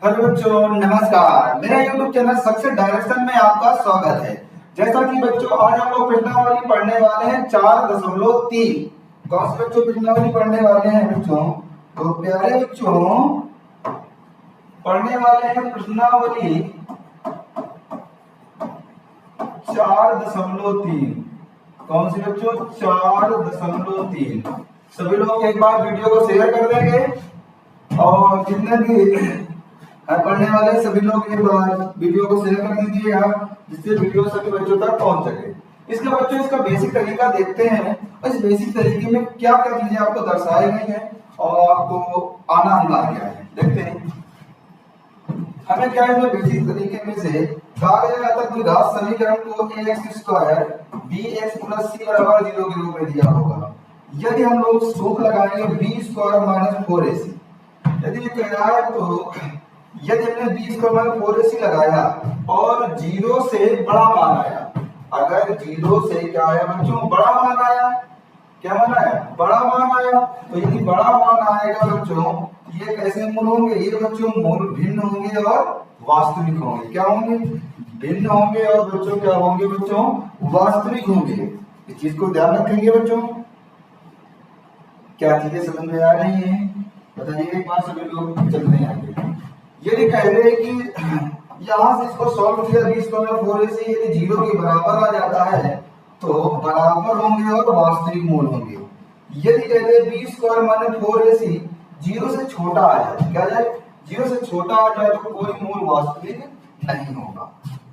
Hello बच्चों, नमस्कार। मेरा YouTube चैनल सक्सेस डायरेक्शन में आपका स्वागत है। जैसा कि बच्चों आज हम लोग प्रश्नावली पढ़ने वाले हैं 4.3। कौन से बच्चों प्रश्नावली पढ़ने वाले हैं बच्चों? तो प्यारे बच्चों पढ़ने वाले हैं प्रश्नावली 4.3। कौन सी बच्चों? 4.3। सभी लोग एक बार वीडियो को शेयर कर देंगे और जितने भी पढ़ने वाले सभी लोग एक बार वीडियो को शेयर कर दीजिएगा जिससे वीडियो सभी बच्चों तक पहुंच सके। इसका बच्चों इसका बेसिक तरीका देखते हैं। इस बेसिक तरीके में क्या क्या चीजें आपको दर्शाई गई हैं और आपको आना अनिवार्य है, देखते हैं। हमें क्या है बेसिक तरीके में से कहा गया था कि घात समीकरण को ax² bx + c = 0 के रूप में दिया होगा। यदि हम लोग सूत्र लगाएंगे b² - 4ac, यदि ये कह रहा है तो यदि हमने b² - 4ac लगाया और 0 से बड़ा मान आया, अगर 0 से क्या है बच्चों बड़ा मान आया, क्या मान आया? बड़ा मान आया, तो यदि बड़ा मान आएगा बच्चों ये कैसे मूल होंगे? ये बच्चों मूल भिन्न होंगे और वास्तविक होंगे। क्या होंगे? भिन्न होंगे और बच्चों क्या होंगे बच्चों? वास्तविक होंगे। इस चीज को ध्यान रखेंगे बच्चों। क्या चीजें समझ में आ रही हैं? बताइए एक बार सभी लोग, चलते हैं आगे। यदि कह रहे हैं कि यहां से इसको सॉल्व किया b² - 4ac, यदि 0 के बराबर आ जाता है तो बराबर होंगे और वास्तविक मूल होंगे। यदि कहते हैं b² - 4ac 0 से छोटा आ जाए, क्या जाए? 0 से छोटा आ जाए तो कोई मूल वास्तविक नहीं होगा।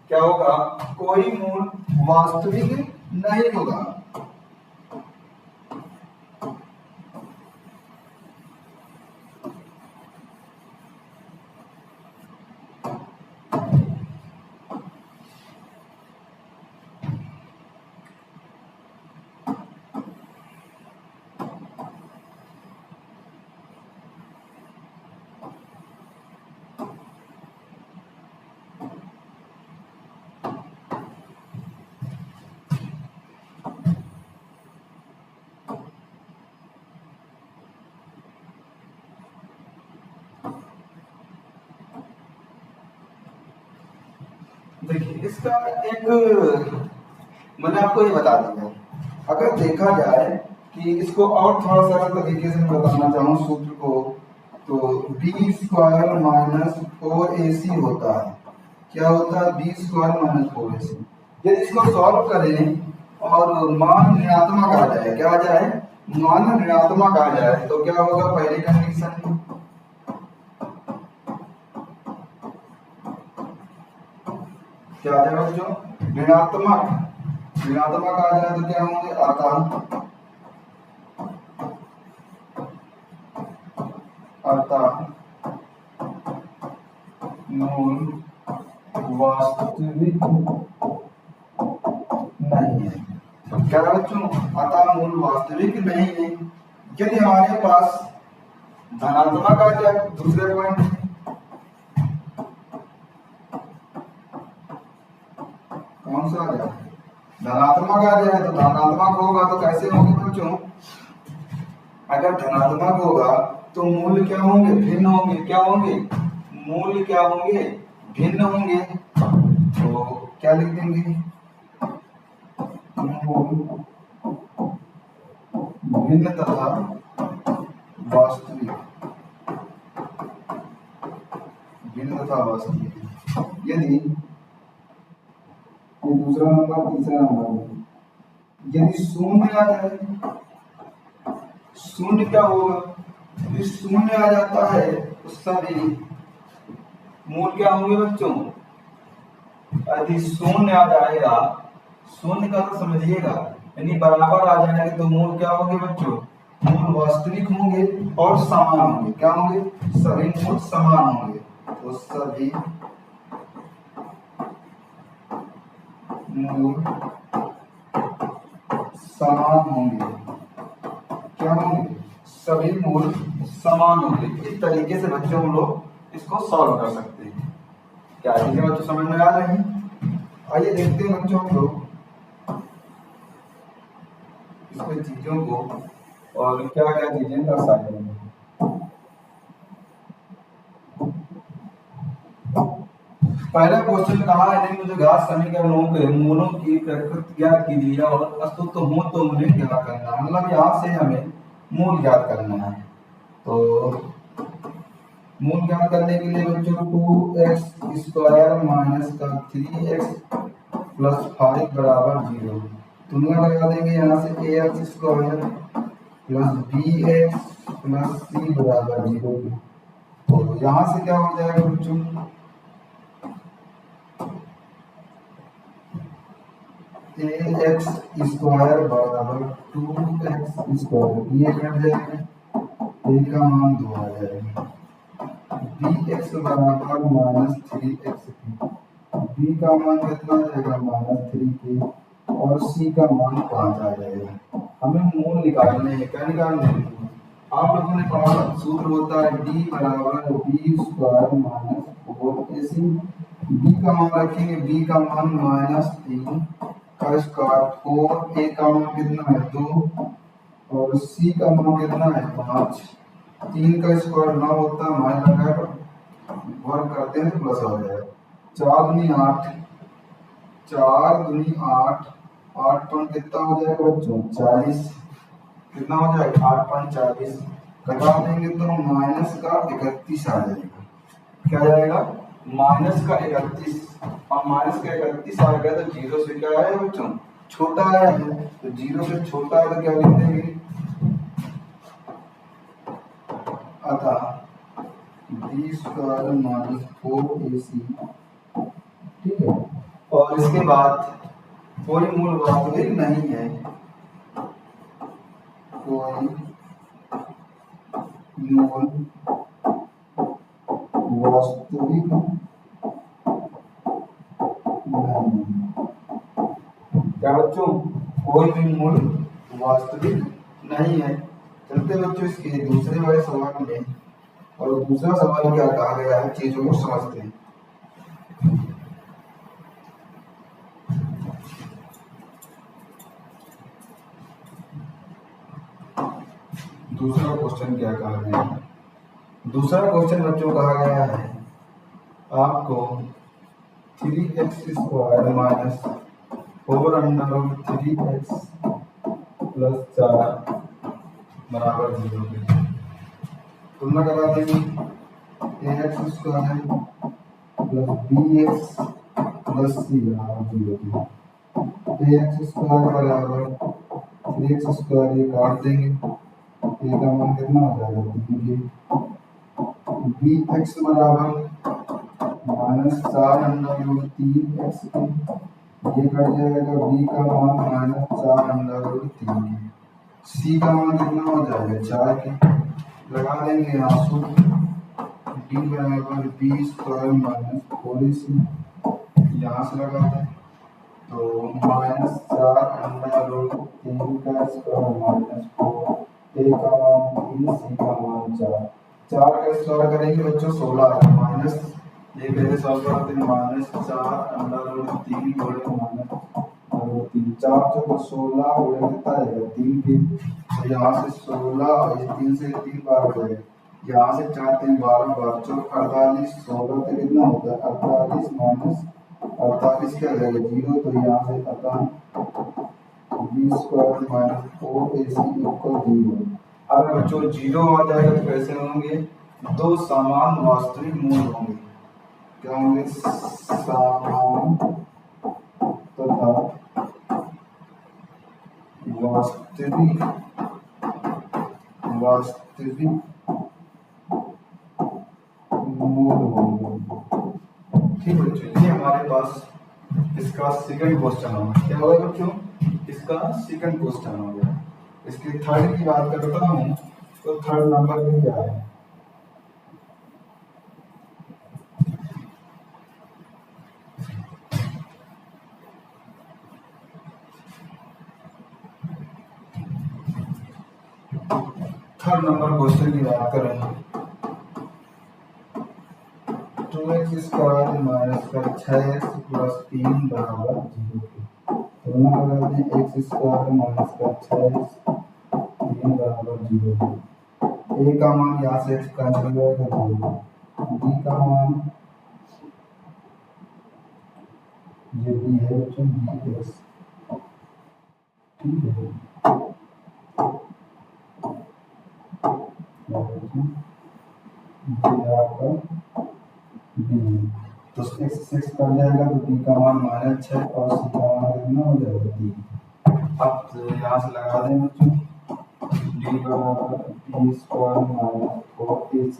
क्या होगा? कोई मूल वास्तविक नहीं होगा। देखिए इसका एक मैंने आपको ये बता दिया। अगर देखा जाए कि इसको और थोड़ा सा तरीके से बताना चाहूँ सूत्र को, तो b² - 4ac होता है। क्या होता है? b² - 4ac। यदि इसको सॉल्व करें और मान ऋणात्मक आ जाए, क्या आ जाए? मान ऋणात्मक आ जाए तो क्या होगा? पहली कंडीशन क्या आ जाएगा बच्चों? ऋणात्मक आ जाए तो क्या होंगे? अतः मूल वास्तविक नहीं है। क्या बच्चों? अतः मूल वास्तविक नहीं है। यदि हमारे पास धनात्मक आ जाए, दूसरे पॉइंट कौन सा आ जाए? धनात्मक आ जाए तो धनात्मक होगा तो कैसे होंगे बच्चों? अगर धनात्मक होगा तो मूल क्या होंगे? भिन्न होंगे। क्या होंगे? मूल क्या होंगे? भिन्न होंगे। तो क्या लिख देंगे? मूल भिन्न तथा वास्तविक। भिन्न तथा वास्तविक। यदि दूसरा नंबर, तीसरा नंबर, यदि शून्य आ जाए, शून्य क्या होगा? यदि शून्य आ जाता है तो सभी मूल क्या होंगे बच्चों? यदि शून्य आ जाएगा, शून्य का तो समझिएगा, यानी बराबर आ जाएंगे तो मूल क्या होंगे बच्चों? मूल वास्तविक होंगे और समान होंगे। क्या होंगे? सभी मूल समान होंगे। तो सभी मूल समान होंगे। क्या होंगे? सभी मूल समान होंगे। इस तरीके से बच्चों हम लोग इसको सॉल्व कर सकते हैं। क्या चीजें बच्चों समझ में आ रही हैं? आइए देखते हैं बच्चों हम लोग इसमें चीजों को और क्या क्या चीजें दर्शाई गई हैं। पहला क्वेश्चन कहा है नहीं मुझे घात समीकरणों के मूलों की प्रकृति ज्ञात कीजिए और अस्तित्व हो तो उन्हें ज्ञात करना है। मतलब यहाँ से हमें मूल ज्ञात करना है। तो मूल ज्ञात करने के लिए बच्चों 2x² माइनस का 3x प्लस 5 बराबर 0 तुलना लगा देंगे। यहाँ से ax² plus bx plus c बराबर 0 की। तो यहाँ से क्या हो जाएगा बच्चों, ax² बराबर 2x², ये कट जाएगा, a का मान 2 आ जाएगा। bx बराबर माइनस 3x, b का मान कितना आ जाएगा माइनस 3k, और c का मान 5 आ जाएगा। हमें मूल निकालने हैं। क्या निकालने हैं? आप लोगों ने पढ़ा सूत्र होता है d बराबर b² माइनस 4ac। b का मान रखेंगे, b का मान माइनस 3 का स्क्वायर, 4, a का मान कितना है 2, और c का मान कितना है 5। 3 का स्क्वायर 9 होता है, मान लगाकर वर्ग करते हैं तो प्लस हो जाएगा। 4 दूनी 8, 4 दूनी 8, 8 पॉइंट कितना हो जाएगा बच्चों 40। कितना हो जाएगा 8 पॉइंट 40, घटा देंगे तो माइनस का 31 आ जाएगा। क्या जाएगा माइनस का 31, और माइनस का 31 आ गया तो 0 से क्या है बच्चों छोटा है, तो 0 से छोटा है तो क्या लिख देंगे अतः b² माइनस 4ac। ठीक है, और इसके बाद कोई मूल वास्तविक नहीं है, कोई मूल वास्तविक नहीं। क्या बच्चों कोई भी मूल वास्तविक नहीं है। चलते बच्चों इसके दूसरे वाले सवाल में, और दूसरा सवाल क्या कहा गया है चीजों को समझते हैं। दूसरा क्वेश्चन क्या कहा गया है? दूसरा क्वेश्चन बच्चों कहा गया है आपको 3x² माइनस 4√3x प्लस 4 बराबर 0 के तुलना करा देंगे। ax² plus bx plus c बराबर 0 की। ax² बराबर 3x², ये काट देंगे, a का मान कितना हो जाएगा 3k। bx बराबर माइनस 4√3x, ये कट जाएगा, b का मान माइनस 4√3 के, c का मान कितना हो जाएगा 4 के। लगा देंगे यहाँ सूत्र d बराबर b² माइनस 4ac, यहाँ से लगा दें तो माइनस 4√3 का स्क्वायर माइनस 4, a का मान 3, c का मान 4। 4 का स्क्वायर करेंगे बच्चों 16 है, माइनस ये पहले सॉल्व करते हैं, माइनस 4√3 जोड़े माइनस 3, 4 चौको 16 उड़े कितना आएगा 3 के। तो यहाँ से 16 और इस 3 से 3 बार हो जाएगा, यहाँ से 4 3 12 12 चौक 48, 16 से कितना होता है 48 माइनस 48 क्या जाएगा 0, तो यहाँ से अतः b² माइनस 4ac इक्वल 0। अगर बच्चों 0 आ जाएगा तो कैसे होंगे, दो समान वास्तविक मूल होंगे। क्या होंगे समान तथा वास्तविक मूल होंगे। ठीक बच्चों, ये हमारे पास इसका सेकंड क्वेश्चन होगा। क्या होगा बच्चों, इसका सेकंड क्वेश्चन हो गया। इसके थर्ड की बात करता हूँ तो थर्ड नंबर में क्या है, थर्ड नंबर क्वेश्चन की बात करें 2x² माइनस का 6x प्लस 3 बराबर 0 की तुलना करा दें। x² माइनस का 6x 3 बराबर 0 की। a का मान यहाँ से x कैंसिल हो जाएगा 2, b का मान ये बी है बच्चों, बी एक्स, ठीक है। ये आपका बी, तो एक्स से एक्स कट जाएगा तो बी का मान -6 और सी का मान कितना हो जाएगा 3। अब यहाँ से लगा दें बच्चों, डी बराबर बी स्क्वायर माइनस 4ac।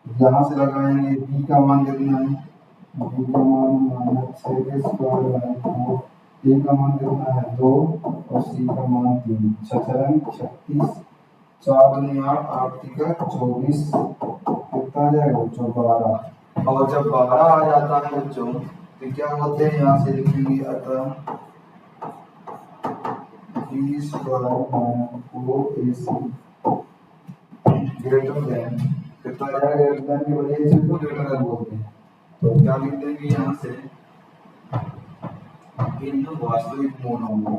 यहाँ से लगाएंगे बी का मान कितना है, बी का मान -6 के स्क्वायर माइनस 4, ए का मान कितना है 2 और सी का मान 3, 36, 4 दूनी 8, 8 तीका 24, कितना आ जाएगा बच्चों 12। और जब 12 आ जाता है बच्चों तो क्या होते हैं, यहाँ से लिखेंगे अतः B square minus 4ac greater than, कितना आ जाएगा, ग्रेटर देन की वजह से को ग्रेटर देन बोलते हैं। तो क्या लिख देंगे यहाँ से, इन वास्तविक मूल होंगे,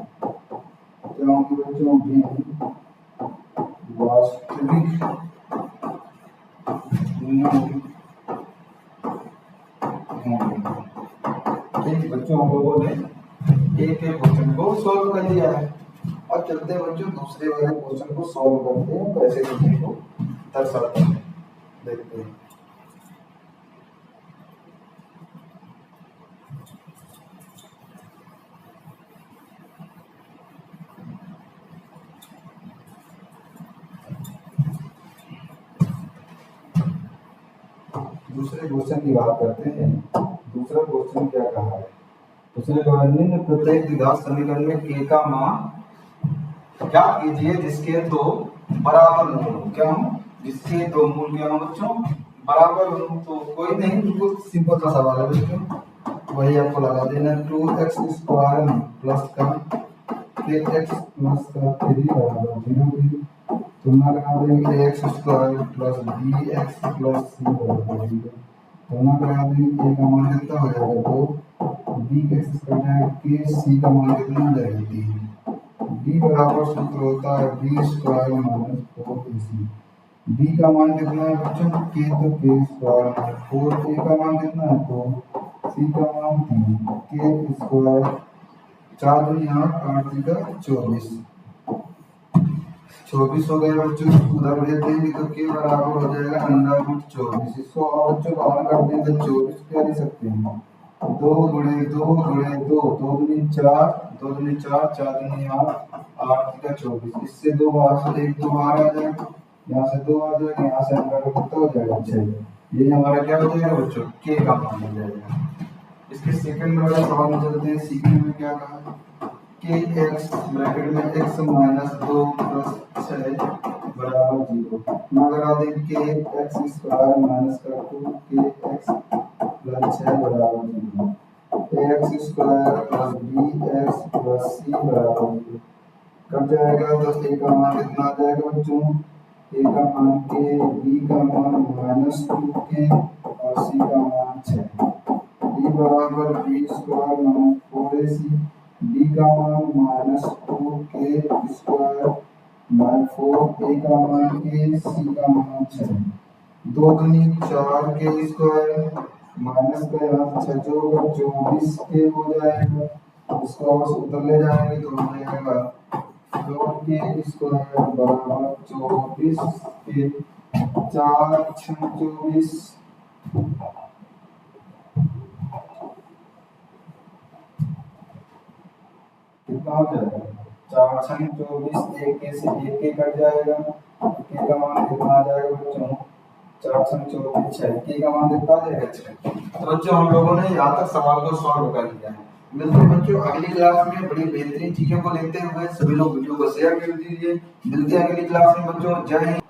क्या होंगे बच्चों, भी वास्तविक मूल। ठीक बच्चों, हम लोगों ने एक एक क्वेश्चन को सॉल्व कर लिया है। अब चलते हैं बच्चों दूसरे वाले क्वेश्चन को सॉल्व करते हैं, कैसे करने को दर्शाते हैं, देखते हैं। दूसरे क्वेश्चन की बात करते हैं। दूसरा क्वेश्चन क्या कहा है, दूसरे क्वेश्चन में प्रत्येक द्विघात समीकरण में k का मान क्या कीजिए जिसके दो बराबर मूल हो, क्या हो, जिसके दो मूल क्या हो बच्चों, बराबर हो। तो कोई नहीं, बिल्कुल सिंपल सा सवाल है बच्चों, वही आपको लगा देना, 2x स्क्वायर प्लस का kx प्लस का 3 बराबर 0 की तुलना लगा देंगे, x square plus b x plus c बराबर 0, तुलना लगा देंगे, ए का मान कितना हो जाएगा 2, बी एक्स कट जाएगा के, सी का मान कितना हो जाएगा 3, बी बराबर सूत्र होता है B square minus 4ac। B का मान कितना है बच्चों, के, तो के स्क्वायर माइनस 4, ए का मान कितना है 2, सी का मान 3, के स्क्वायर 4 दूनी 8, 8 तीका 24, 24 हो गए बच्चों। उधर भेज देंगे तो के बराबर हो जाएगा √24। इसको और बच्चों बाहर कर दें तो 24 क्या लिख सकते हैं, 2 गुणे 2 गुणे 2, 2 दूनी 4, 2 दूनी 4, 4 दूनी 8, 8 का 24। इससे 2 बाहर से 1 तो बाहर आ जाएगा, यहाँ से 2 आ जाएगा, यहाँ से अंदर का कितना हो जाएगा 6। ये हमारा क्या हो जाएगा बच्चों, के का मान हो जाएगा। इसके सेकंड वाले सवाल में चलते हैं। सेकंड में क्या कहा, के एक्स ब्रैकेट में x माइनस 2 प्लस 6 बराबर 0। ना लगा दें के एक्स स्क्वायर माइनस कर 2 के एक्स प्लस 6 बराबर 0, x square plus b x plus c बराबर 0 कट जाएगा। तो ए का मान कितना आ जाएगा बच्चों, ए का मान के, बी का मान -2 के और सी का मान 6। e बराबर B square minus 4ac, b का मान -2 के स्क्वायर माइनस 4, a का मान के, c का मान 6, 2 दूनी 4 के स्क्वायर माइनस का यहाँ 6 जोड़कर 24 के हो जाएगा। उसको और सूत्र ले जाएंगे तो हो जाएगा 4 के स्क्वायर बराबर 24 के 4 6 24, कितना हो जाएगा 4 6 24, एक के से एक के कट जाएगा, के का मान कितना आ जाएगा बच्चों, 4 6 24 6, के का मान कितना आ जाएगा 6। तो बच्चों हम लोगों ने यहाँ तक सवाल को सॉल्व कर लिया है। मिलते हैं बच्चों अगली क्लास में बड़ी बेहतरीन चीजों को लेते हुए। सभी लोग वीडियो को शेयर कर दीजिए। मिलते हैं अगली क्लास में बच्चों, जय हिंद।